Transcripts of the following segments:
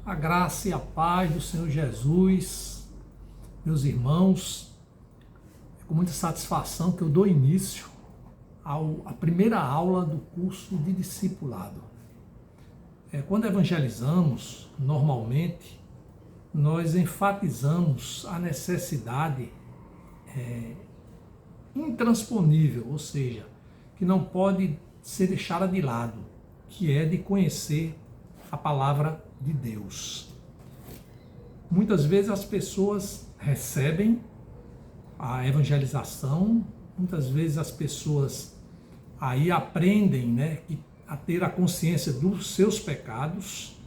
A graça e a paz do Senhor Jesus, meus irmãos, é com muita satisfação que eu dou início à primeira aula do curso de discipulado. Quando evangelizamos, normalmente, nós enfatizamos a necessidade intransponível, ou seja, que não pode ser deixada de lado, que é de conhecer a palavra de Deus. Muitas vezes as pessoas recebem a evangelização, muitas vezes as pessoas aí aprendem, a ter a consciência dos seus pecados,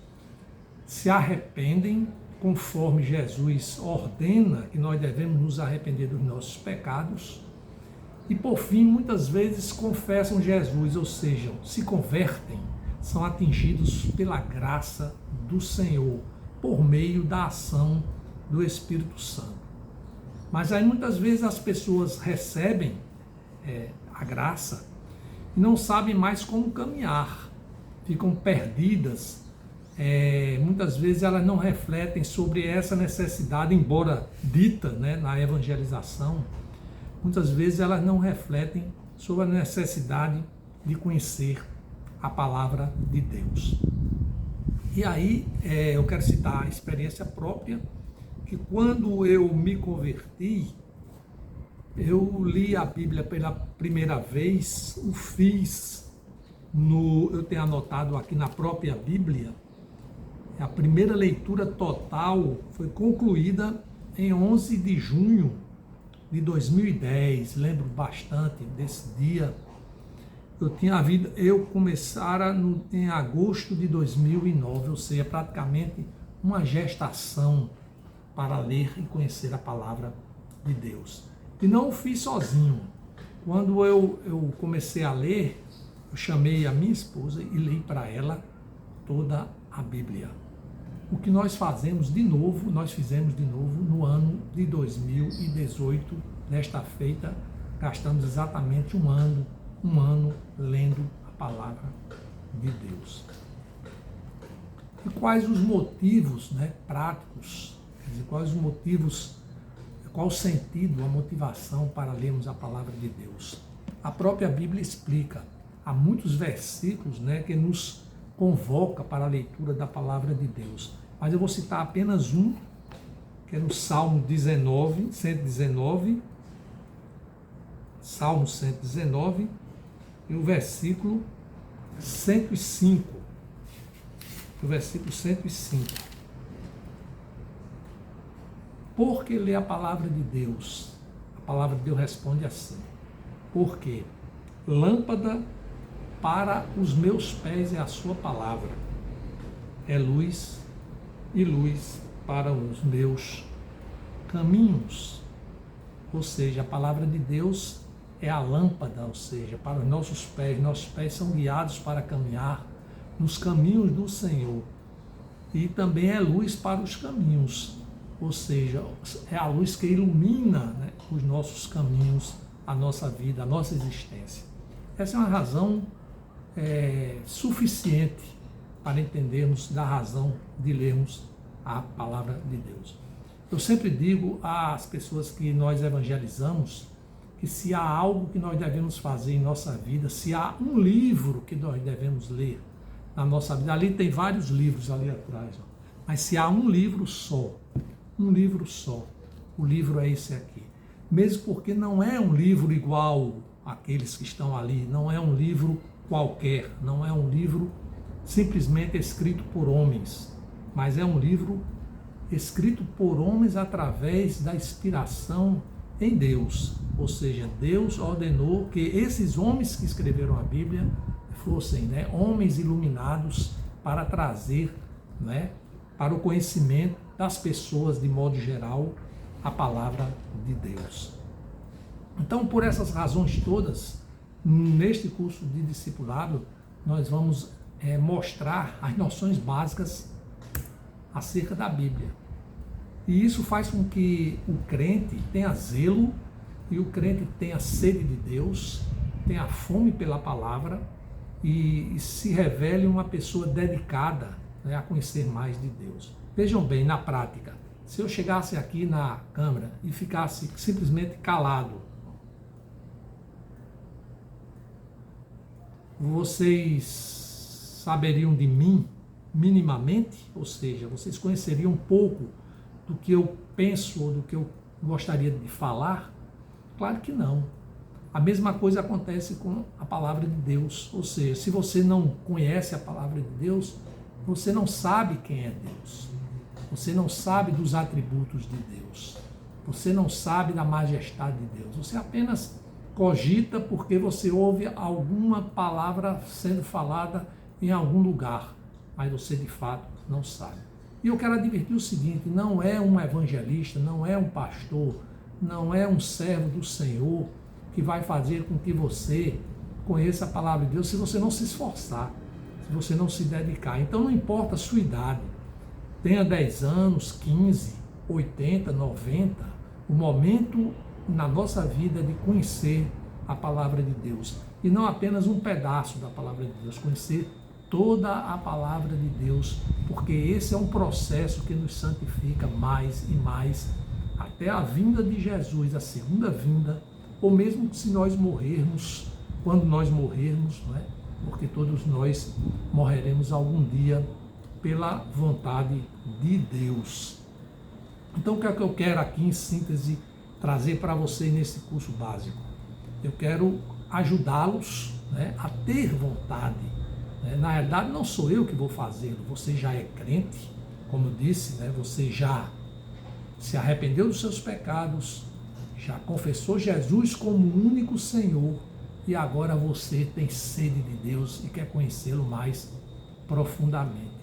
se arrependem conforme Jesus ordena que nós devemos nos arrepender dos nossos pecados e por fim muitas vezes confessam Jesus, ou seja, se convertem, são atingidos pela graça do Senhor, por meio da ação do Espírito Santo. Mas aí muitas vezes as pessoas recebem a graça e não sabem mais como caminhar, ficam perdidas. Muitas vezes elas não refletem sobre essa necessidade, embora dita na evangelização, muitas vezes elas não refletem sobre a necessidade de conhecer a palavra de Deus. E aí eu quero citar a experiência própria, que quando eu me converti, eu li a Bíblia pela primeira vez, eu tenho anotado aqui na própria Bíblia, a primeira leitura total foi concluída em 11 de junho de 2010, lembro bastante desse dia. Eu começara em agosto de 2009, ou seja, praticamente uma gestação para ler e conhecer a palavra de Deus. E não o fiz sozinho. Quando eu comecei a ler, eu chamei a minha esposa e li para ela toda a Bíblia. O que nós fizemos de novo no ano de 2018, nesta feita, gastamos exatamente um ano lendo a palavra de Deus. E quais os motivos práticos, quais os motivos, qual o sentido, a motivação para lermos a palavra de Deus? A própria Bíblia explica, há muitos versículos que nos convoca para a leitura da palavra de Deus, mas eu vou citar apenas um, que é no Salmo 119, Salmo 119, e o versículo 105. O versículo 105. Porque ler a palavra de Deus? A palavra de Deus responde assim. Porque lâmpada para os meus pés é a sua palavra. É luz e luz para os meus caminhos. Ou seja, a palavra de Deus é a lâmpada, ou seja, para os nossos pés são guiados para caminhar nos caminhos do Senhor. E também é luz para os caminhos, ou seja, é a luz que ilumina os nossos caminhos, a nossa vida, a nossa existência. Essa é uma razão suficiente para entendermos da razão de lermos a palavra de Deus. Eu sempre digo às pessoas que nós evangelizamos que se há algo que nós devemos fazer em nossa vida, se há um livro que nós devemos ler na nossa vida, ali tem vários livros ali atrás, mas se há um livro só, o livro é esse aqui. Mesmo porque não é um livro igual àqueles que estão ali, não é um livro qualquer, não é um livro simplesmente escrito por homens, mas é um livro escrito por homens através da inspiração em Deus. Ou seja, Deus ordenou que esses homens que escreveram a Bíblia fossem homens iluminados para trazer para o conhecimento das pessoas, de modo geral, a palavra de Deus. Então, por essas razões todas, neste curso de discipulado, nós vamos mostrar as noções básicas acerca da Bíblia. E isso faz com que o crente tenha zelo e o crente tenha sede de Deus, tenha fome pela palavra e se revele uma pessoa dedicada né, a conhecer mais de Deus. Vejam bem, na prática, se eu chegasse aqui na câmara e ficasse simplesmente calado, vocês saberiam de mim minimamente? Ou seja, vocês conheceriam um pouco do que eu penso ou do que eu gostaria de falar? Claro que não. A mesma coisa acontece com a palavra de Deus. Ou seja, se você não conhece a palavra de Deus, você não sabe quem é Deus. Você não sabe dos atributos de Deus. Você não sabe da majestade de Deus. Você apenas cogita porque você ouve alguma palavra sendo falada em algum lugar, mas você de fato não sabe. E eu quero advertir o seguinte: não é um evangelista, não é um pastor, não é um servo do Senhor que vai fazer com que você conheça a palavra de Deus se você não se esforçar, se você não se dedicar. Então não importa a sua idade, tenha 10 anos, 15, 80, 90, o momento na nossa vida de conhecer a palavra de Deus. E não apenas um pedaço da palavra de Deus, conhecer toda a palavra de Deus, porque esse é um processo que nos santifica mais e mais até a vinda de Jesus, a segunda vinda, ou mesmo se nós morrermos, quando nós morrermos, não é? Porque todos nós morreremos algum dia pela vontade de Deus. Então, o que é que eu quero aqui, em síntese, trazer para vocês nesse curso básico? Eu quero ajudá-los, né, a ter vontade. Na verdade, não sou eu que vou fazê-lo, você já é crente, como eu disse, né, você já se arrependeu dos seus pecados, já confessou Jesus como o único Senhor, e agora você tem sede de Deus e quer conhecê-lo mais profundamente.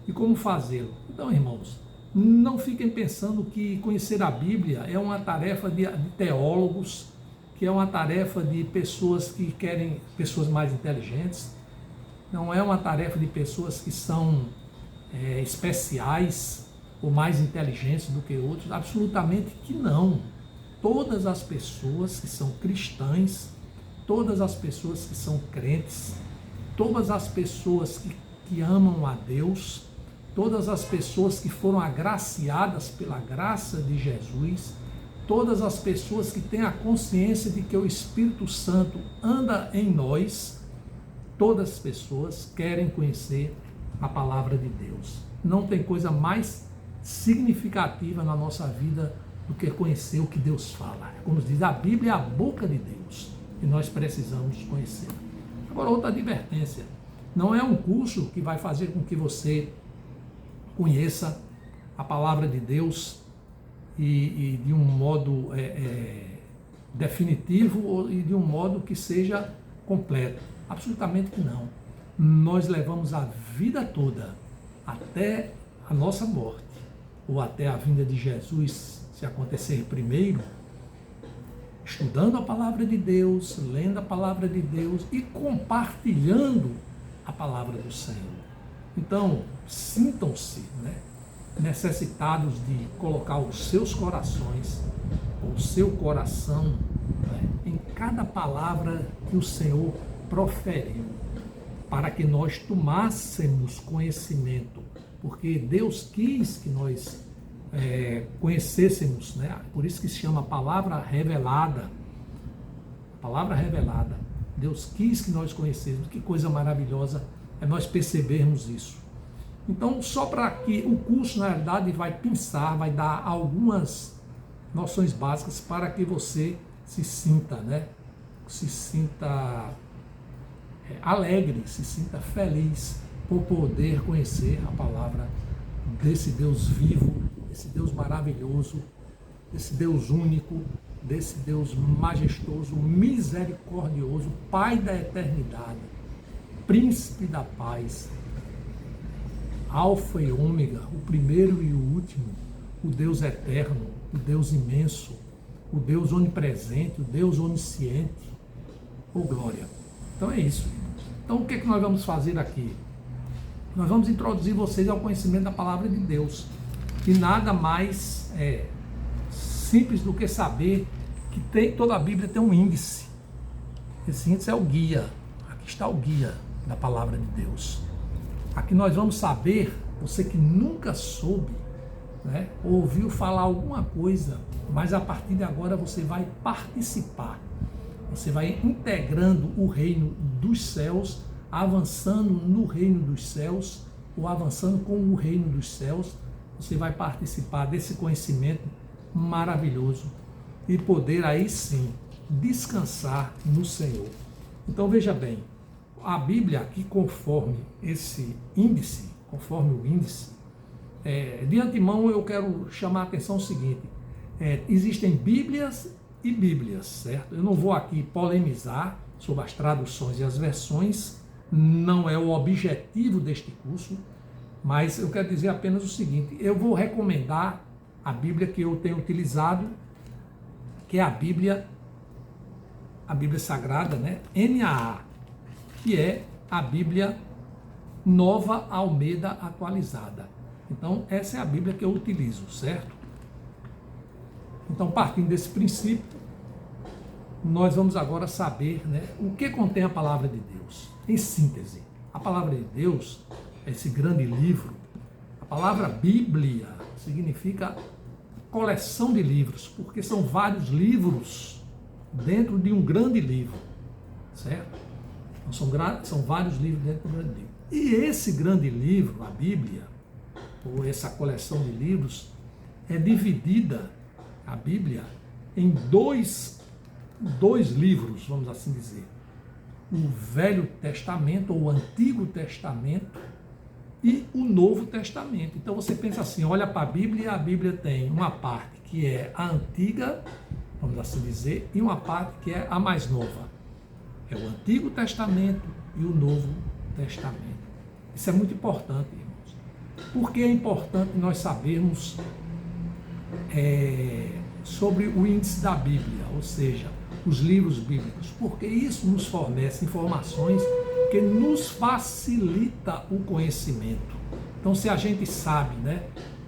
E como fazê-lo? Então, irmãos, não fiquem pensando que conhecer a Bíblia é uma tarefa de teólogos, que é uma tarefa de pessoas que querem, pessoas mais inteligentes. Não é uma tarefa de pessoas que são especiais ou mais inteligentes do que outros. Absolutamente que não. Todas as pessoas que são cristãs, todas as pessoas que são crentes, todas as pessoas que amam a Deus, todas as pessoas que foram agraciadas pela graça de Jesus, todas as pessoas que têm a consciência de que o Espírito Santo anda em nós, todas as pessoas querem conhecer a palavra de Deus. Não tem coisa mais significativa na nossa vida do que conhecer o que Deus fala. Como diz, a Bíblia é a boca de Deus e nós precisamos conhecer. Agora, outra advertência: não é um curso que vai fazer com que você conheça a palavra de Deus e de um modo definitivo e de um modo que seja completo. Absolutamente que não. Nós levamos a vida toda até a nossa morte, ou até a vinda de Jesus, se acontecer primeiro, estudando a palavra de Deus, lendo a palavra de Deus e compartilhando a palavra do Senhor. Então, sintam-se, né, necessitados de colocar os seus corações, o seu coração, né, em cada palavra que o Senhor proferiu, para que nós tomássemos conhecimento, porque Deus quis que nós conhecêssemos, né? Por isso que se chama palavra revelada. Palavra revelada. Deus quis que nós conhecêssemos. Que coisa maravilhosa é nós percebermos isso. Então, só para que o curso, na verdade, vai pensar, vai dar algumas noções básicas para que você se sinta, né? Se sinta alegre, se sinta feliz por poder conhecer a palavra desse Deus vivo, desse Deus maravilhoso, desse Deus único, desse Deus majestoso, misericordioso, Pai da eternidade, Príncipe da paz, Alfa e Ômega, o primeiro e o último, o Deus eterno, o Deus imenso, o Deus onipresente, o Deus onisciente. Oh, glória! Então é isso. Então o que é que nós vamos fazer aqui? Nós vamos introduzir vocês ao conhecimento da palavra de Deus. E nada mais simples do que saber que toda a Bíblia tem um índice. Esse índice é o guia. Aqui está o guia da palavra de Deus. Aqui nós vamos saber, você que nunca soube, né, ouviu falar alguma coisa, mas a partir de agora você vai participar. Você vai integrando o reino dos céus, avançando no reino dos céus, ou avançando com o reino dos céus. Você vai participar desse conhecimento maravilhoso e poder aí sim descansar no Senhor. Então veja bem, a Bíblia aqui conforme esse índice, conforme o índice, de antemão eu quero chamar a atenção o seguinte, existem Bíblias e Bíblias, certo? Eu não vou aqui polemizar sobre as traduções e as versões, não é o objetivo deste curso, mas eu quero dizer apenas o seguinte, eu vou recomendar a Bíblia que eu tenho utilizado, que é a Bíblia Sagrada, né? NAA, que é a Bíblia Nova Almeida Atualizada. Então, essa é a Bíblia que eu utilizo, certo? Então, partindo desse princípio, nós vamos agora saber, né, o que contém a Palavra de Deus. Em síntese, a Palavra de Deus, esse grande livro, a palavra Bíblia significa coleção de livros, porque são vários livros dentro de um grande livro, certo? Então, são vários livros dentro de um grande livro. E esse grande livro, a Bíblia, ou essa coleção de livros, é dividida, a Bíblia, em dois livros, vamos assim dizer. O Velho Testamento, ou o Antigo Testamento, e o Novo Testamento. Então você pensa assim, olha para a Bíblia, e a Bíblia tem uma parte que é a antiga, vamos assim dizer, e uma parte que é a mais nova. É o Antigo Testamento e o Novo Testamento. Isso é muito importante, irmãos. Por que é importante nós sabermos sobre o índice da Bíblia, ou seja, os livros bíblicos? Porque isso nos fornece informações que nos facilita o conhecimento. Então, se a gente sabe, né,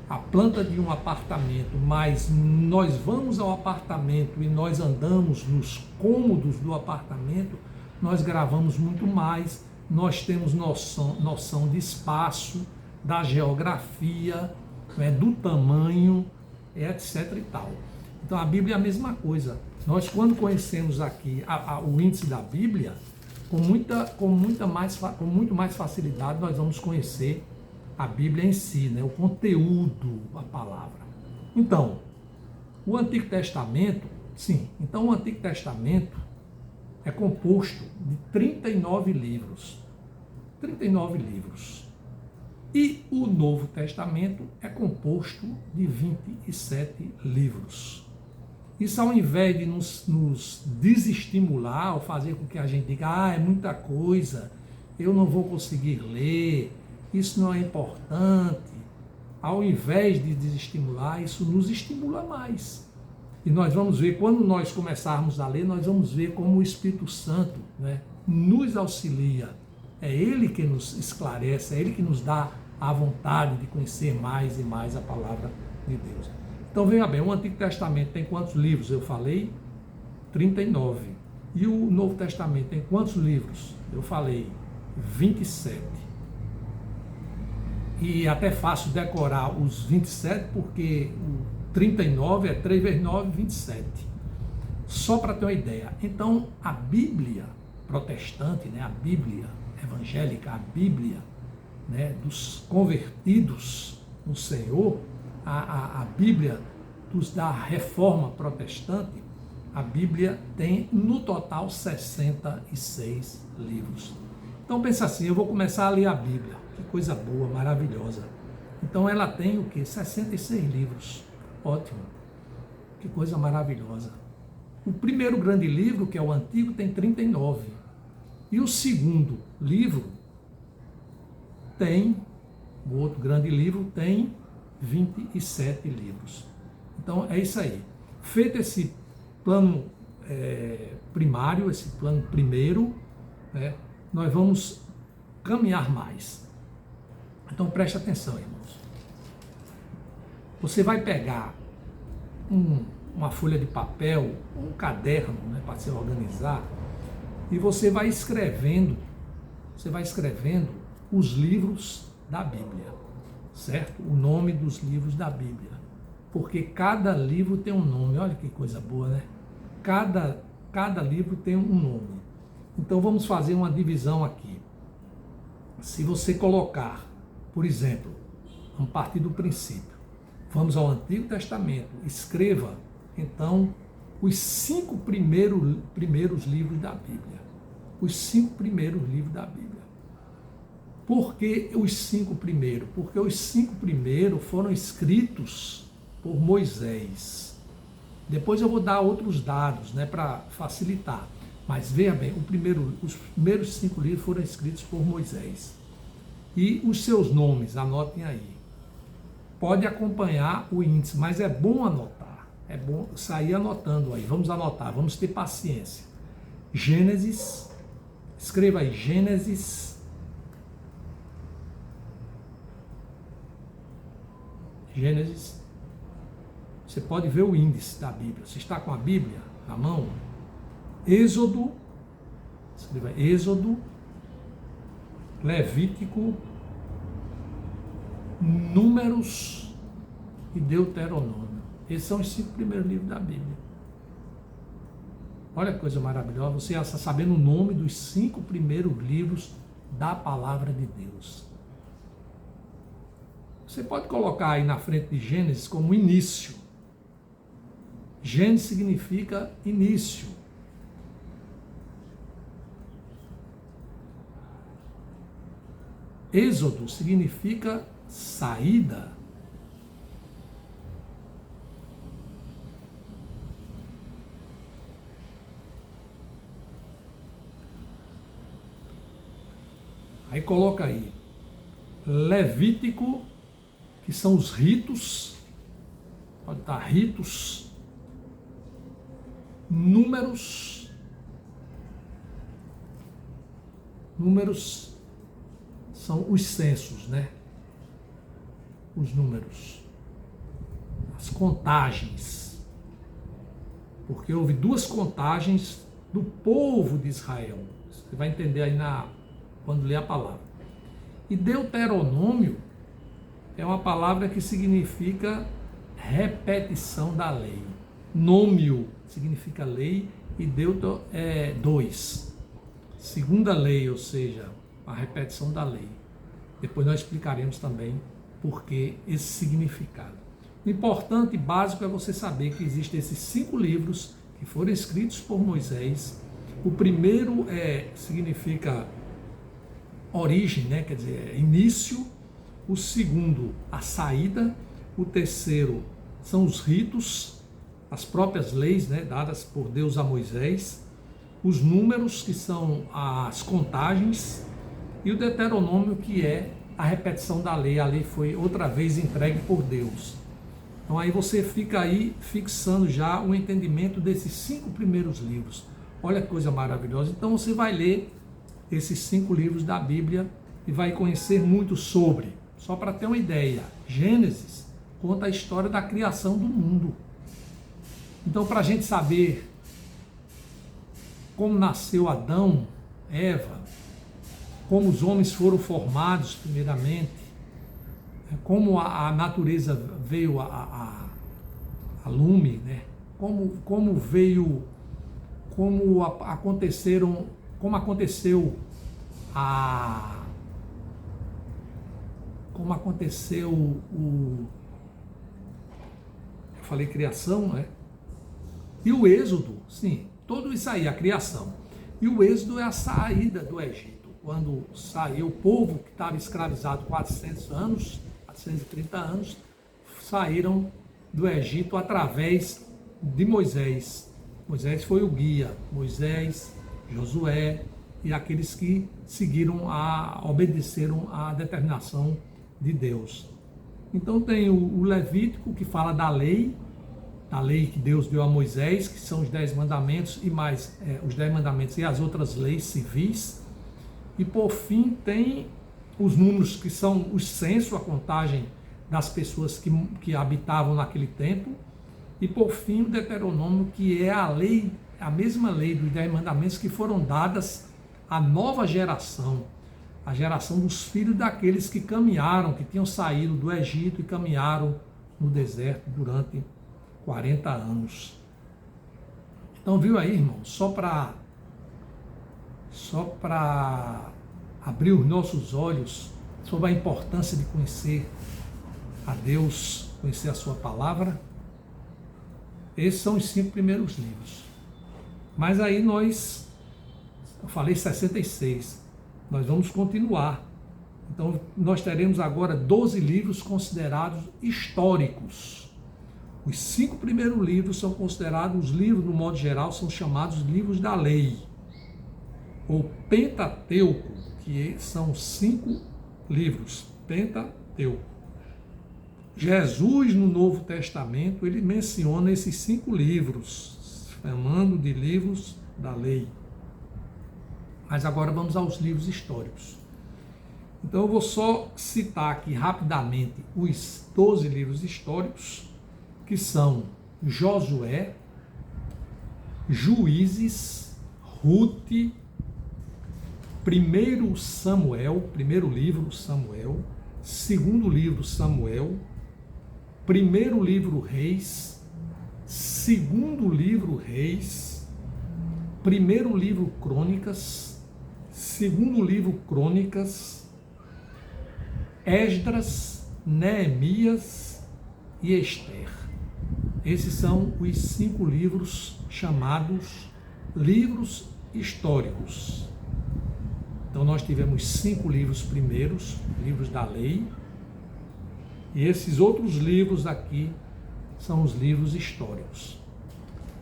a planta de um apartamento, mas nós vamos ao apartamento e nós andamos nos cômodos do apartamento, nós gravamos muito mais, nós temos noção de espaço, da geografia, né, do tamanho, etc. e tal. Então, a Bíblia é a mesma coisa. Nós, quando conhecemos aqui o índice da Bíblia, com muito mais facilidade, nós vamos conhecer a Bíblia em si, né? O conteúdo, a palavra. Então, o Antigo Testamento, o Antigo Testamento é composto de 39 livros. 39 livros. E o Novo Testamento é composto de 27 livros. Isso, ao invés de nos desestimular, ou fazer com que a gente diga, é muita coisa, eu não vou conseguir ler, isso não é importante, ao invés de desestimular, isso nos estimula mais. E nós vamos ver, quando nós começarmos a ler, nós vamos ver como o Espírito Santo, né, nos auxilia. É Ele que nos esclarece, é Ele que nos dá a vontade de conhecer mais e mais a palavra de Deus. Então, veja bem, o Antigo Testamento tem quantos livros? Eu falei 39. E o Novo Testamento tem quantos livros? Eu falei 27. E até fácil decorar os 27, porque o 39 é 3 vezes 9, 27. Só para ter uma ideia. Então, a Bíblia protestante, né, a Bíblia evangélica, a Bíblia, né, dos convertidos no Senhor, a Bíblia da Reforma Protestante, a Bíblia tem no total 66 livros. Então pensa assim, eu vou começar a ler a Bíblia, que coisa boa, maravilhosa. Então ela tem o quê? 66 livros. Ótimo, que coisa maravilhosa. O primeiro grande livro, que é o Antigo, tem 39. E o segundo livro o outro grande livro tem 27 livros. Então é isso aí. Feito esse plano primário, esse plano primeiro, né, nós vamos caminhar mais. Então preste atenção, irmãos. Você vai pegar uma folha de papel, um caderno, né, para se organizar, e você vai escrevendo os livros da Bíblia, certo? O nome dos livros da Bíblia. Porque cada livro tem um nome. Olha que coisa boa, né? Cada livro tem um nome. Então vamos fazer uma divisão aqui. Se você colocar, por exemplo, vamos partir do princípio, vamos ao Antigo Testamento, escreva então os 5 primeiros livros da Bíblia. Os 5 primeiros livros da Bíblia. Por que os 5 primeiros? Porque os 5 primeiros foram escritos por Moisés. Depois eu vou dar outros dados, né, para facilitar. Mas veja bem, os primeiros 5 livros foram escritos por Moisés. E os seus nomes, anotem aí. Pode acompanhar o índice, mas é bom anotar. É bom sair anotando aí. Vamos anotar, vamos ter paciência. Gênesis, escreva aí, Gênesis. Gênesis. Você pode ver o índice da Bíblia. Você está com a Bíblia na mão? Êxodo, escreva Êxodo, Levítico, Números e Deuteronômio. Esses são os 5 primeiros livros da Bíblia. Olha que coisa maravilhosa, você está sabendo o nome dos 5 primeiros livros da Palavra de Deus. Você pode colocar aí na frente de Gênesis como início. Gênesis significa início. Êxodo significa saída. Aí coloca aí, Levítico, que são os ritos, pode estar ritos, Números são os censos, né? Os números, as contagens, porque houve 2 contagens do povo de Israel. Você vai entender aí quando ler a palavra. E Deuteronômio é uma palavra que significa repetição da lei. Nômio significa lei e deutero é 2. Segunda lei, ou seja, a repetição da lei. Depois nós explicaremos também por que esse significado. O importante e básico é você saber que existem esses 5 livros que foram escritos por Moisés. O primeiro significa origem, né? Quer dizer, início. O segundo, a saída. O terceiro são os ritos, as próprias leis, né, dadas por Deus a Moisés. Os números, que são as contagens. E o Deuteronômio, que é a repetição da lei. A lei foi outra vez entregue por Deus. Então aí você fica aí fixando já o entendimento desses 5 primeiros livros. Olha que coisa maravilhosa. Então você vai ler esses 5 livros da Bíblia e vai conhecer muito sobre. Só para ter uma ideia, Gênesis conta a história da criação do mundo. Então, para a gente saber como nasceu Adão, Eva, como os homens foram formados primeiramente, como a natureza veio a lume, né? Como veio, como aconteceu eu falei criação, né? E o êxodo, sim, tudo isso aí, a criação. E o êxodo é a saída do Egito. Quando saiu o povo que estava escravizado 430 anos, saíram do Egito através de Moisés. Moisés foi o guia, Moisés, Josué e aqueles que obedeceram à determinação de Deus. Então tem o Levítico, que fala da lei que Deus deu a Moisés, que são os 10 mandamentos e mais os 10 mandamentos e as outras leis civis. E por fim tem os números, que são os censos, a contagem das pessoas que habitavam naquele tempo. E por fim o Deuteronômio, que é a lei, a mesma lei dos 10 mandamentos que foram dadas à nova geração. a geração dos filhos daqueles que caminharam, que tinham saído do Egito e caminharam no deserto durante 40 anos. Então, viu aí, irmão, só para abrir os nossos olhos sobre a importância de conhecer a Deus, conhecer a sua palavra. Esses são os 5 primeiros livros. Mas aí eu falei 66, nós vamos continuar. Então, nós teremos agora 12 livros considerados históricos. Os 5 primeiros livros são considerados, os livros, no modo geral, são chamados livros da lei, ou Pentateuco, que são 5 livros, Pentateuco. Jesus, no Novo Testamento, ele menciona esses 5 livros, chamando de livros da lei. Mas agora vamos aos livros históricos. Então eu vou só citar aqui rapidamente os 12 livros históricos, que são Josué, Juízes, Ruth, primeiro Samuel, primeiro livro Samuel, segundo livro Samuel, primeiro livro Reis, segundo livro Reis, primeiro livro Crônicas, segundo livro Crônicas, Esdras, Neemias e Esther. Esses são os 5 livros chamados livros históricos. Então nós tivemos 5 livros primeiros, livros da lei, e esses outros livros aqui são os livros históricos.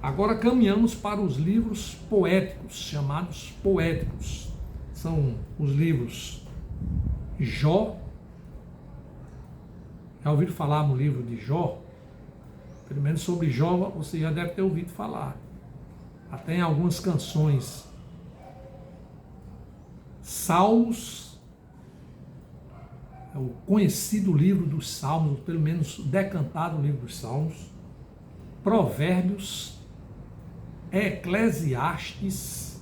Agora caminhamos para os livros poéticos, chamados poéticos. São os livros Jó. Já ouviram falar no livro de Jó? Pelo menos sobre Jó você já deve ter ouvido falar. Até em algumas canções. Salmos, é o conhecido livro dos Salmos, pelo menos decantado livro dos Salmos. Provérbios, Eclesiastes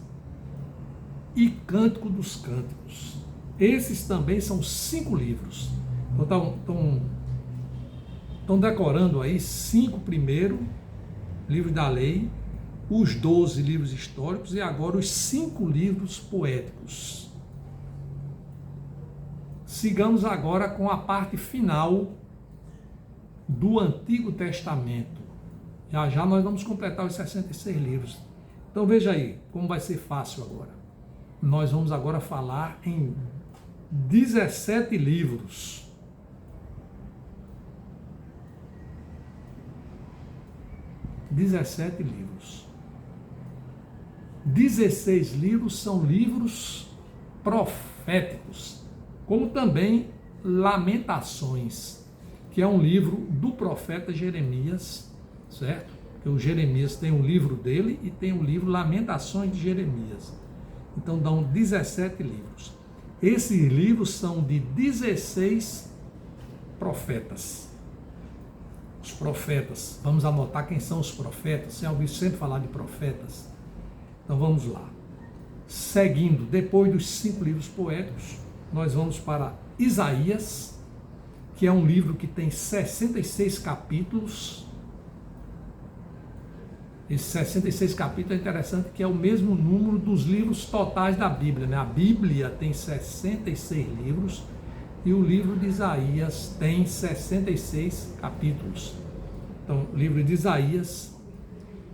e Cântico dos Cânticos. Esses também são 5 livros. Então estão decorando aí 5 primeiro livros da lei, os 12 livros históricos e agora os 5 livros poéticos. Sigamos agora com a parte final do Antigo Testamento. Já já nós vamos completar os 66 livros. Então veja aí como vai ser fácil agora. Nós vamos agora falar em 17 livros. (17 livros). 16 livros são livros proféticos, como também Lamentações, que é um livro do profeta Jeremias, certo? Porque o Jeremias tem um livro dele e tem o livro Lamentações de Jeremias. Então dão 17 livros. Esses livros são de 16 profetas. Os profetas, vamos anotar quem são os profetas. Você já ouviu sempre falar de profetas? Então vamos lá. Seguindo, depois dos 5 livros poéticos, nós vamos para Isaías, que é um livro que tem 66 capítulos. Esses 66 capítulos é interessante que é o mesmo número dos livros totais da Bíblia, né? A Bíblia tem 66 livros e o livro de Isaías tem 66 capítulos. Então, o livro de Isaías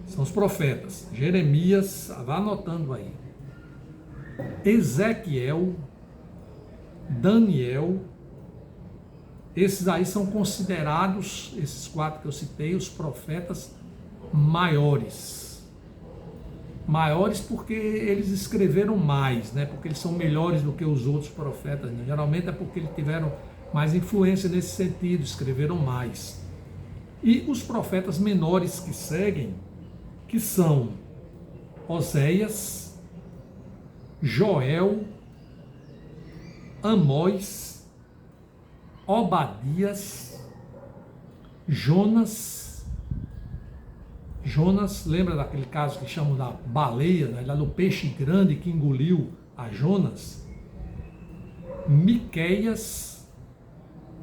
são os profetas. Jeremias, vá anotando aí. Ezequiel, Daniel, esses aí são considerados, esses 4 que eu citei, os profetas maiores. Maiores porque eles escreveram mais, né? Porque eles são melhores do que os outros profetas, né? Geralmente é porque eles tiveram mais influência nesse sentido, escreveram mais. E os profetas menores que seguem, que são Oséias, Joel, Amós, Obadias, Jonas, lembra daquele caso que chamam da baleia, né, lá do peixe grande que engoliu a Jonas? Miqueias,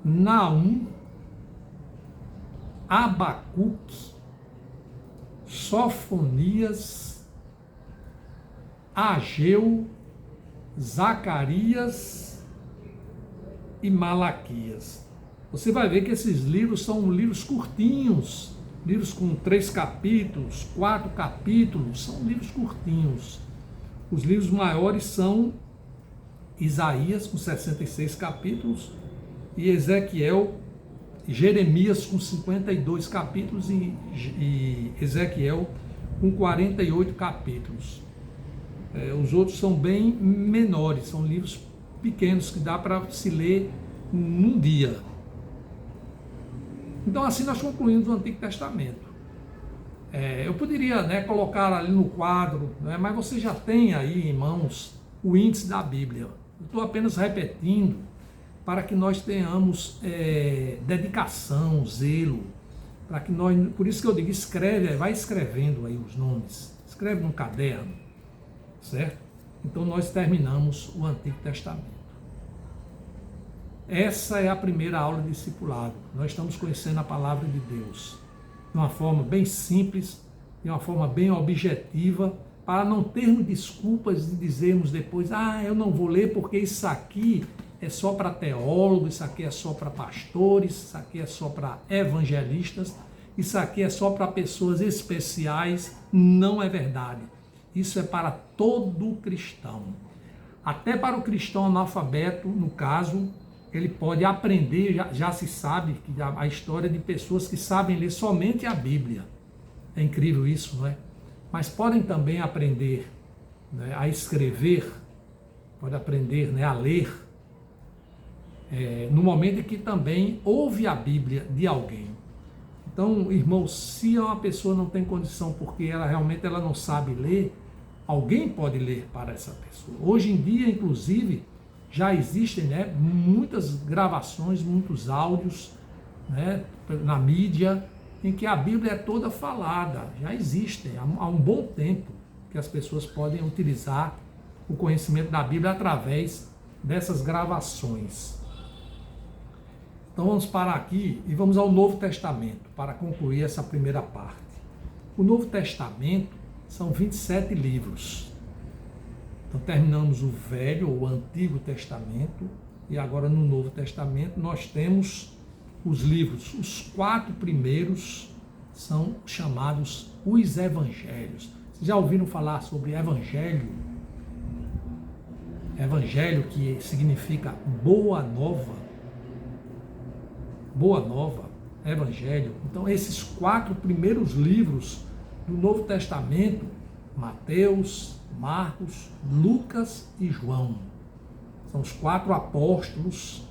Naum, Abacuque, Sofonias, Ageu, Zacarias e Malaquias. Você vai ver que esses livros são livros curtinhos, livros com 3 capítulos, 4 capítulos, são livros curtinhos. Os livros maiores são Isaías, com 66 capítulos, e Ezequiel, Jeremias, com 52 capítulos, e Ezequiel, com 48 capítulos. Os outros são bem menores, são livros pequenos que dá para se ler num dia. Então, assim nós concluímos o Antigo Testamento. Eu poderia, colocar ali no quadro, mas você já tem aí em mãos o índice da Bíblia. Eu estou apenas repetindo para que nós tenhamos dedicação, zelo, para que nós, por isso que eu digo, escreve, vai escrevendo aí os nomes, escreve num caderno, certo? Então nós terminamos o Antigo Testamento. Essa é a primeira aula de discipulado. Nós estamos conhecendo a palavra de Deus de uma forma bem simples, de uma forma bem objetiva, para não termos desculpas de dizermos depois, eu não vou ler porque isso aqui é só para teólogos, isso aqui é só para pastores, isso aqui é só para evangelistas, isso aqui é só para pessoas especiais. Não é verdade. Isso é para todo cristão. Até para o cristão analfabeto, no caso, ele pode aprender, já se sabe que a história de pessoas que sabem ler somente a Bíblia. É incrível isso, não é? Mas podem também aprender, a escrever, pode aprender, a ler, no momento em que também ouve a Bíblia de alguém. Então, irmãos, se uma pessoa não tem condição porque ela realmente não sabe ler, alguém pode ler para essa pessoa. Hoje em dia, inclusive, já existem muitas gravações, muitos áudios na mídia, em que a Bíblia é toda falada. Já existem há um bom tempo que as pessoas podem utilizar o conhecimento da Bíblia através dessas gravações. Então vamos parar aqui e vamos ao Novo Testamento para concluir essa primeira parte. O Novo Testamento são 27 livros. Então terminamos o Velho ou o Antigo Testamento e agora no Novo Testamento nós temos os livros. Os 4 primeiros são chamados os Evangelhos. Vocês já ouviram falar sobre Evangelho? Evangelho, que significa Boa Nova. Boa Nova, Evangelho. Então esses 4 primeiros livros do Novo Testamento, Mateus, Marcos, Lucas e João. São os 4 apóstolos,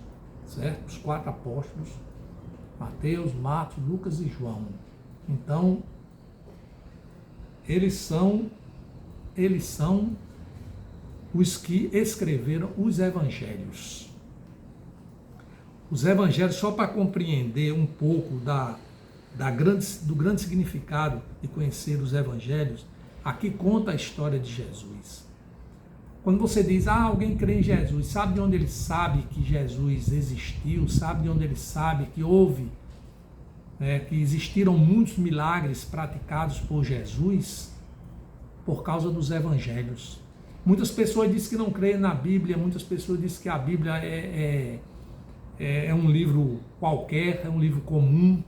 certo? Os 4 apóstolos, Mateus, Marcos, Lucas e João. Então, eles são os que escreveram os evangelhos. Os evangelhos, só para compreender um pouco do grande significado de conhecer os evangelhos, aqui conta a história de Jesus. Quando você diz, alguém crê em Jesus, sabe de onde ele sabe que Jesus existiu? Sabe de onde ele sabe que houve, que existiram muitos milagres praticados por Jesus? Por causa dos evangelhos. Muitas pessoas dizem que não creem na Bíblia, muitas pessoas dizem que a Bíblia é um livro qualquer, é um livro comum,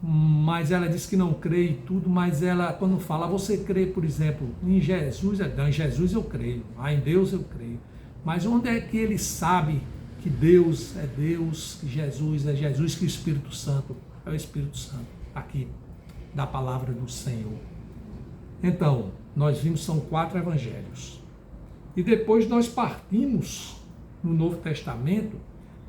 mas ela diz que não crê em tudo, mas ela, quando fala, você crê, por exemplo, em Jesus? Em Jesus eu creio, em Deus eu creio, mas onde é que ele sabe que Deus é Deus, que Jesus é Jesus, que o Espírito Santo é o Espírito Santo, aqui, da palavra do Senhor? Então, nós vimos, são 4 evangelhos, e depois nós partimos no Novo Testamento,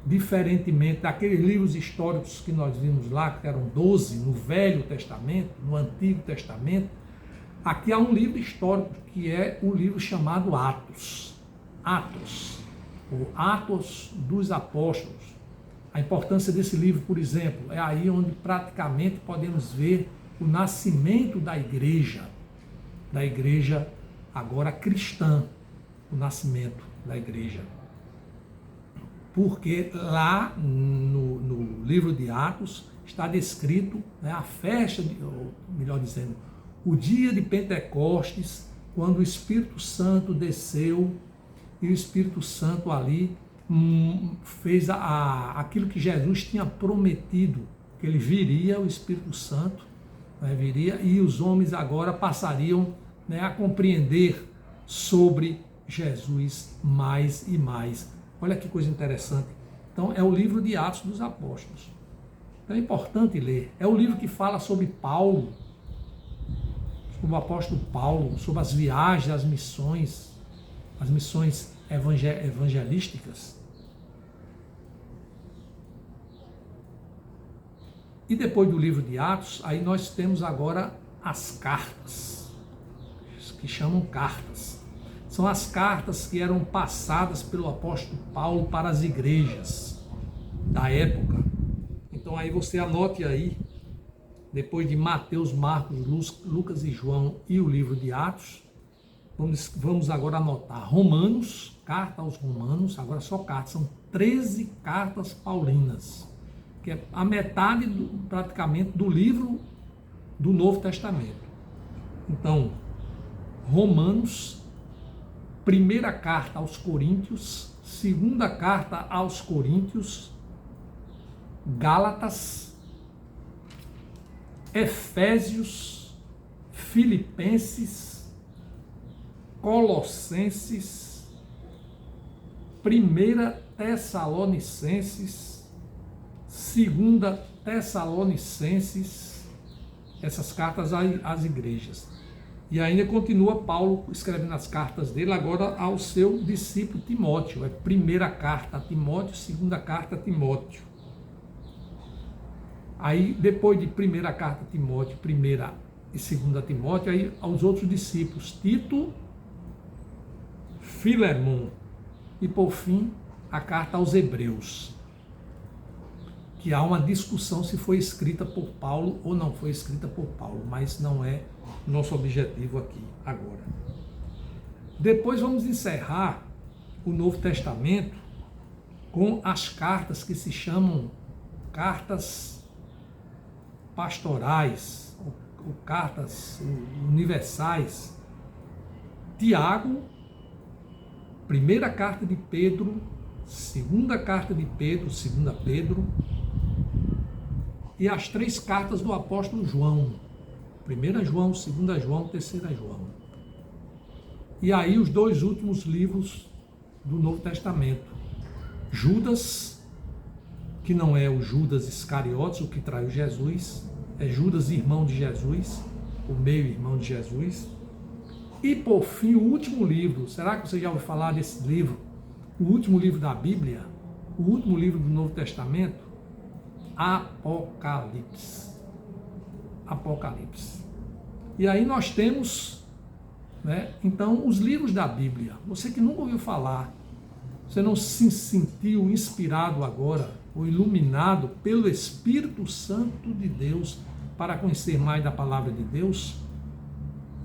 diferentemente daqueles livros históricos que nós vimos lá, que eram 12 no Velho Testamento, no Antigo Testamento. Aqui há um livro histórico que é o livro chamado Atos. Atos, ou Atos dos Apóstolos. A importância desse livro, por exemplo, é aí onde praticamente podemos ver o nascimento da igreja agora cristã, o nascimento da igreja. porque lá no livro de Atos está descrito, né, a festa, ou melhor dizendo, o dia de Pentecostes, quando o Espírito Santo desceu e o Espírito Santo ali fez aquilo que Jesus tinha prometido, que ele viria, o Espírito Santo, né, viria, e os homens agora passariam, né, a compreender sobre Jesus mais e mais. Olha que coisa interessante. Então, é o livro de Atos dos Apóstolos. Então, é importante ler. É o livro que fala sobre Paulo, sobre o apóstolo Paulo, sobre as viagens, as missões evangelísticas. E depois do livro de Atos, aí nós temos agora as cartas, que chamam cartas. São as cartas que eram passadas pelo apóstolo Paulo para as igrejas da época. Então aí você anote aí, depois de Mateus, Marcos, Lucas e João e o livro de Atos, vamos agora anotar Romanos, carta aos Romanos, agora só cartas, são 13 cartas paulinas, que é a metade praticamente do livro do Novo Testamento. Então, Romanos, primeira carta aos Coríntios, segunda carta aos Coríntios, Gálatas, Efésios, Filipenses, Colossenses, primeira Tessalonicenses, segunda Tessalonicenses, essas cartas às igrejas. E ainda continua Paulo escrevendo as cartas dele agora ao seu discípulo Timóteo. É primeira carta a Timóteo, segunda carta a Timóteo. Aí, depois de primeira carta a Timóteo, primeira e segunda a Timóteo, aí aos outros discípulos, Tito, Filemon e, por fim, a carta aos Hebreus, que há uma discussão se foi escrita por Paulo ou não foi escrita por Paulo, mas não é nosso objetivo aqui agora. Depois vamos encerrar o Novo Testamento com as cartas que se chamam cartas pastorais, ou cartas universais. Tiago, primeira carta de Pedro, segunda carta de Pedro, segunda Pedro, e as 3 cartas do apóstolo João, 1 João, 2 João, 3 João. E aí os 2 últimos livros do Novo Testamento. Judas, que não é o Judas Iscariotes, o que traiu Jesus, é Judas, irmão de Jesus, o meio-irmão de Jesus. E por fim, o último livro, será que você já ouviu falar desse livro? O último livro da Bíblia, o último livro do Novo Testamento, Apocalipse. Apocalipse. E aí nós temos, né, então, os livros da Bíblia. Você que nunca ouviu falar, você não se sentiu inspirado agora, ou iluminado pelo Espírito Santo de Deus para conhecer mais da palavra de Deus?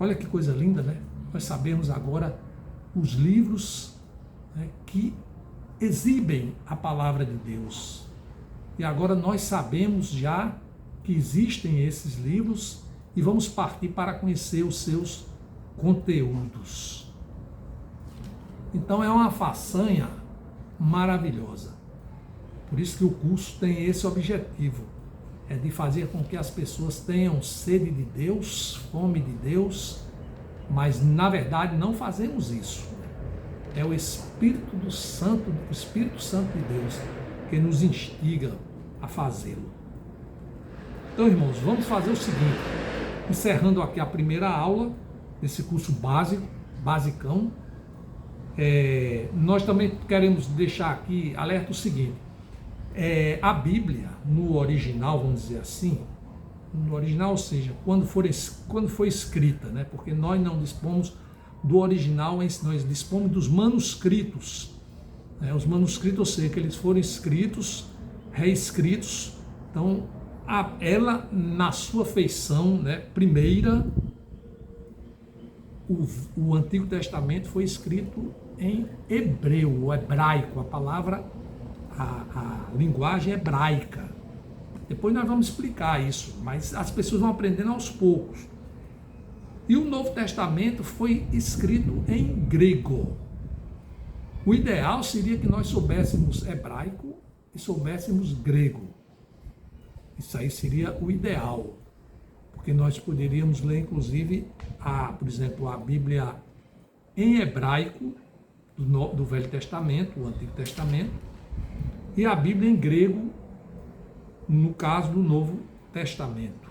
Olha que coisa linda, né? Nós sabemos agora os livros, né, que exibem a palavra de Deus. E agora nós sabemos já que existem esses livros e vamos partir para conhecer os seus conteúdos. Então é uma façanha maravilhosa. Por isso que o curso tem esse objetivo, é de fazer com que as pessoas tenham sede de Deus, fome de Deus, mas na verdade não fazemos isso. É o Espírito Santo de Deus que nos instiga a fazê-lo. Então, irmãos, vamos fazer o seguinte, encerrando aqui a primeira aula desse curso basicão, nós também queremos deixar aqui alerta o seguinte, a Bíblia, no original, vamos dizer assim, no original, ou seja, quando foi escrita, né? Porque nós não dispomos do original, nós dispomos dos manuscritos, né? Os manuscritos, ou seja, que eles foram escritos, reescritos. Então, ela, na sua feição, né, primeira, o Antigo Testamento foi escrito em hebreu, o hebraico, a palavra a linguagem hebraica. Depois nós vamos explicar isso, mas as pessoas vão aprendendo aos poucos. E o Novo Testamento foi escrito em grego. O ideal seria que nós soubéssemos hebraico e soubéssemos grego. Isso aí seria o ideal, porque nós poderíamos ler, inclusive, por exemplo, a Bíblia em hebraico do Velho Testamento, o Antigo Testamento, e a Bíblia em grego, no caso do Novo Testamento.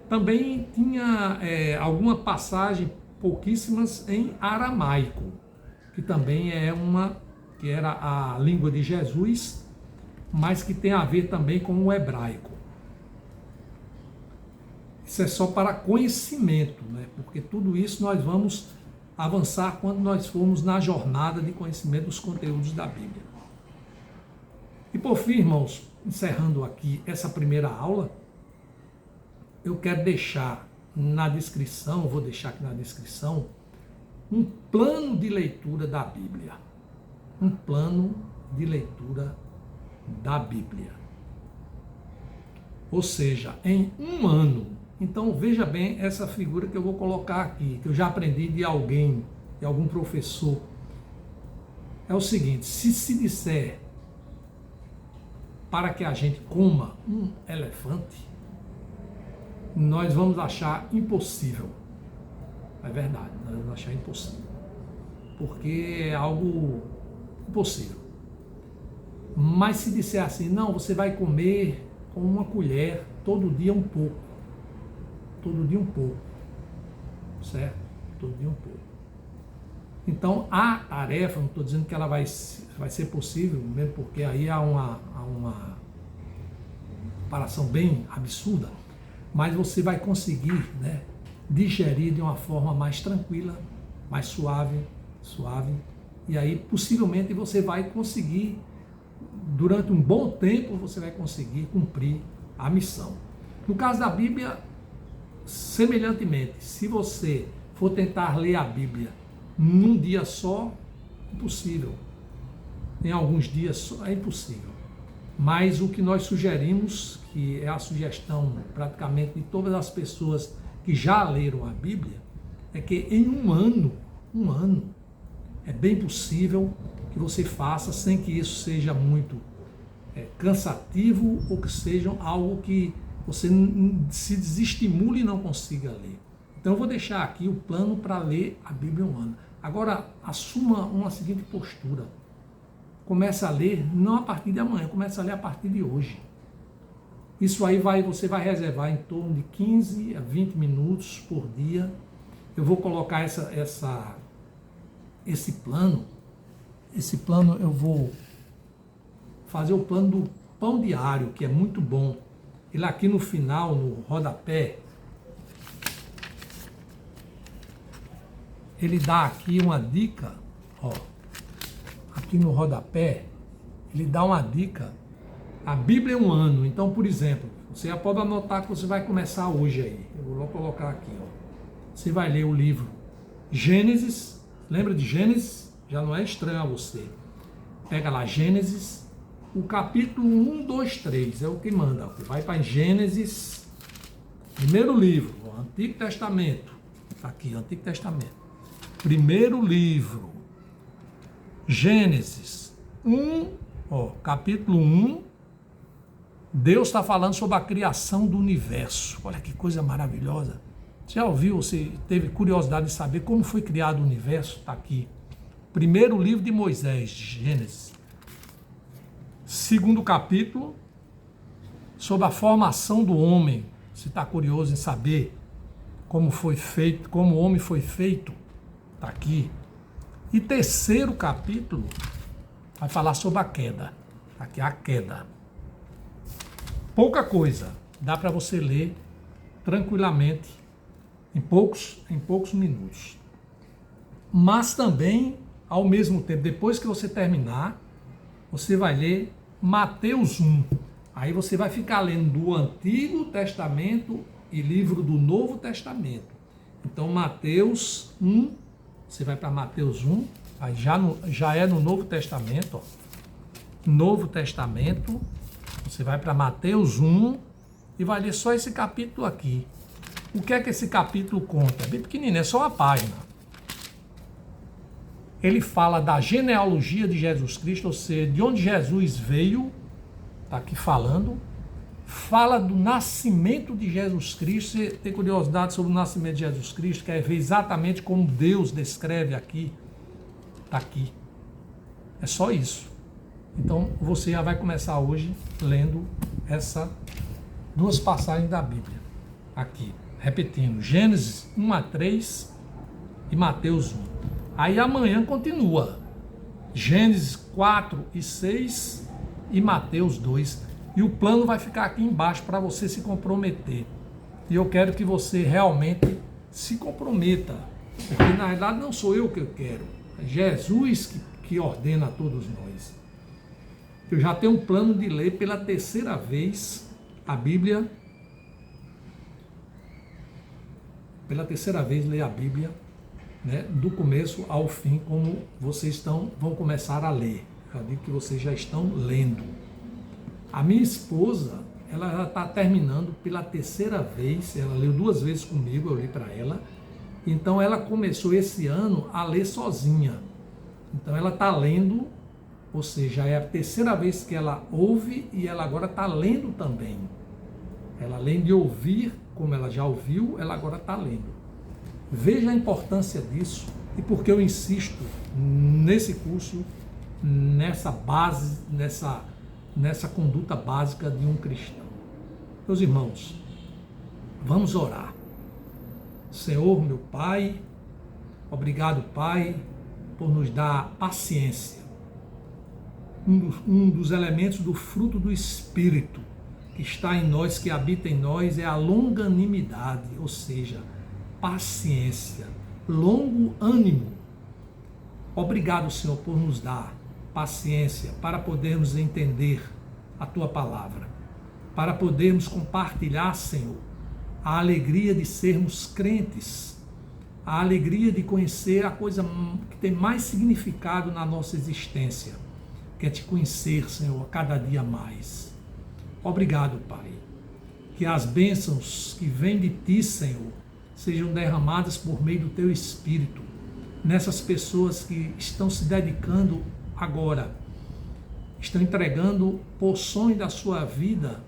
Também tinha alguma passagem, pouquíssimas, em aramaico, que também que era a língua de Jesus, mas que tem a ver também com o hebraico. Isso é só para conhecimento, né? Porque tudo isso nós vamos avançar quando nós formos na jornada de conhecimento dos conteúdos da Bíblia. E por fim, irmãos, encerrando aqui essa primeira aula, eu quero deixar na descrição, vou deixar aqui na descrição, um plano de leitura da Bíblia. Um plano de leitura da Bíblia. Ou seja, em um ano. Então veja bem essa figura que eu vou colocar aqui, que eu já aprendi de alguém, de algum professor. É o seguinte, se disser para que a gente coma um elefante, nós vamos achar impossível. É verdade, nós vamos achar impossível. Porque é algo impossível. Mas se disser assim, não, você vai comer com uma colher, todo dia um pouco. Todo dia um pouco. Certo? Todo dia um pouco. Então, a tarefa, não estou dizendo que ela vai ser possível, mesmo porque aí há uma comparação bem absurda, mas você vai conseguir, né, digerir de uma forma mais tranquila, mais suave, e aí possivelmente você vai conseguir, durante um bom tempo, você vai conseguir cumprir a missão. No caso da Bíblia, semelhantemente, se você for tentar ler a Bíblia num dia só, impossível. Em alguns dias só, é impossível. Mas o que nós sugerimos, que é a sugestão praticamente de todas as pessoas que já leram a Bíblia, é que em um ano, é bem possível que você faça sem que isso seja muito cansativo ou que seja algo que você se desestimule e não consiga ler. Então eu vou deixar aqui o plano para ler a Bíblia em um ano. Agora, assuma uma seguinte postura. Comece a ler não a partir de amanhã, comece a ler a partir de hoje. Isso aí você vai reservar em torno de 15 a 20 minutos por dia. Eu vou colocar esse plano. Esse plano eu vou fazer o plano do pão diário, que é muito bom. Ele aqui no final, no rodapé, ele dá aqui uma dica, ó. Aqui no rodapé, ele dá uma dica. A Bíblia é um ano. Então, por exemplo, você já pode anotar que você vai começar hoje aí. Eu vou colocar aqui, ó. Você vai ler o livro Gênesis. Lembra de Gênesis? Já não é estranho a você. Pega lá Gênesis, o capítulo 1, 2, 3. É o que manda. Vai para Gênesis, primeiro livro, o Antigo Testamento. Está aqui, Antigo Testamento. Primeiro livro. Gênesis 1, capítulo 1, Deus está falando sobre a criação do universo. Olha que coisa maravilhosa. Você já ouviu, você teve curiosidade de saber como foi criado o universo? Está aqui. Primeiro livro de Moisés, Gênesis. Segundo capítulo, sobre a formação do homem. Você está curioso em saber como foi feito, como o homem foi feito? Está aqui. E terceiro capítulo vai falar sobre a queda. Aqui a queda. Pouca coisa. Dá para você ler tranquilamente em poucos minutos. Mas também, ao mesmo tempo, depois que você terminar, você vai ler Mateus 1. Aí você vai ficar lendo do Antigo Testamento e livro do Novo Testamento. Então, Mateus 1. Você vai para Mateus 1, aí já é no Novo Testamento, ó. Novo Testamento, você vai para Mateus 1 e vai ler só esse capítulo aqui. O que é que esse capítulo conta? É bem pequenininho, é só uma página. Ele fala da genealogia de Jesus Cristo, ou seja, de onde Jesus veio, está aqui falando. Fala do nascimento de Jesus Cristo. Você tem curiosidade sobre o nascimento de Jesus Cristo, quer ver exatamente como Deus descreve aqui, está aqui. É só isso. Então você já vai começar hoje lendo essas duas passagens da Bíblia. Aqui, repetindo, Gênesis 1-3 e Mateus 1. Aí amanhã continua, Gênesis 4-6 e Mateus 2. E o plano vai ficar aqui embaixo para você se comprometer. E eu quero que você realmente se comprometa. Porque na verdade não sou eu que eu quero. É Jesus que ordena a todos nós. Eu já tenho um plano de ler pela terceira vez a Bíblia. Pela terceira vez ler a Bíblia, né, do começo ao fim, como vocês vão começar a ler. Eu digo que vocês já estão lendo. A minha esposa, ela já está terminando pela terceira vez, ela leu 2 vezes comigo, eu li para ela. Então ela começou esse ano a ler sozinha. Então ela está lendo, ou seja, é a terceira vez que ela ouve e ela agora está lendo também. Ela, além de ouvir, como ela já ouviu, ela agora está lendo. Veja a importância disso e porque eu insisto nesse curso, nessa base, nessa conduta básica de um cristão. Meus irmãos, vamos orar. Senhor, meu Pai, obrigado, Pai, por nos dar paciência. Um dos elementos do fruto do Espírito que está em nós, que habita em nós, é a longanimidade, ou seja, paciência, longo ânimo. Obrigado, Senhor, por nos dar paciência para podermos entender a Tua palavra, para podermos compartilhar, Senhor, a alegria de sermos crentes, a alegria de conhecer a coisa que tem mais significado na nossa existência, que é Te conhecer, Senhor, a cada dia mais. Obrigado, Pai, que as bênçãos que vêm de Ti, Senhor, sejam derramadas por meio do Teu Espírito, nessas pessoas que estão se dedicando agora, estão entregando porções da sua vida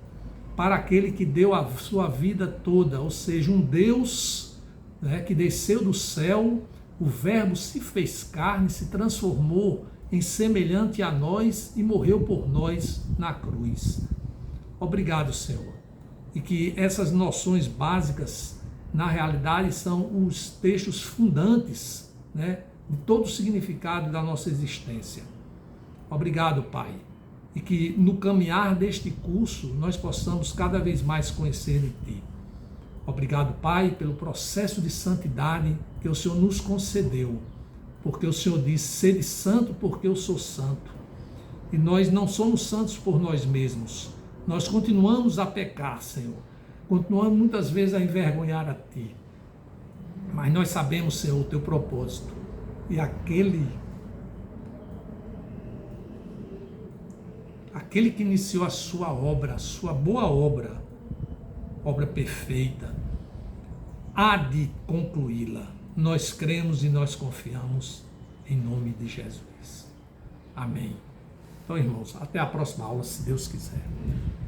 para aquele que deu a sua vida toda, ou seja, um Deus, né, que desceu do céu, o Verbo se fez carne, se transformou em semelhante a nós e morreu por nós na cruz. Obrigado, Senhor. E que essas noções básicas, na realidade, são os textos fundantes, né, de todo o significado da nossa existência. Obrigado, Pai. E que no caminhar deste curso nós possamos cada vez mais conhecer de Ti. Obrigado, Pai, pelo processo de santidade que o Senhor nos concedeu. Porque o Senhor disse, sede santo porque eu sou santo. E nós não somos santos por nós mesmos. Nós continuamos a pecar, Senhor. Continuamos muitas vezes a envergonhar a Ti. Mas nós sabemos, Senhor, o Teu propósito. E aquele que iniciou a sua obra, a sua boa obra, obra perfeita, há de concluí-la. Nós cremos e nós confiamos em nome de Jesus. Amém. Então, irmãos, até a próxima aula, se Deus quiser.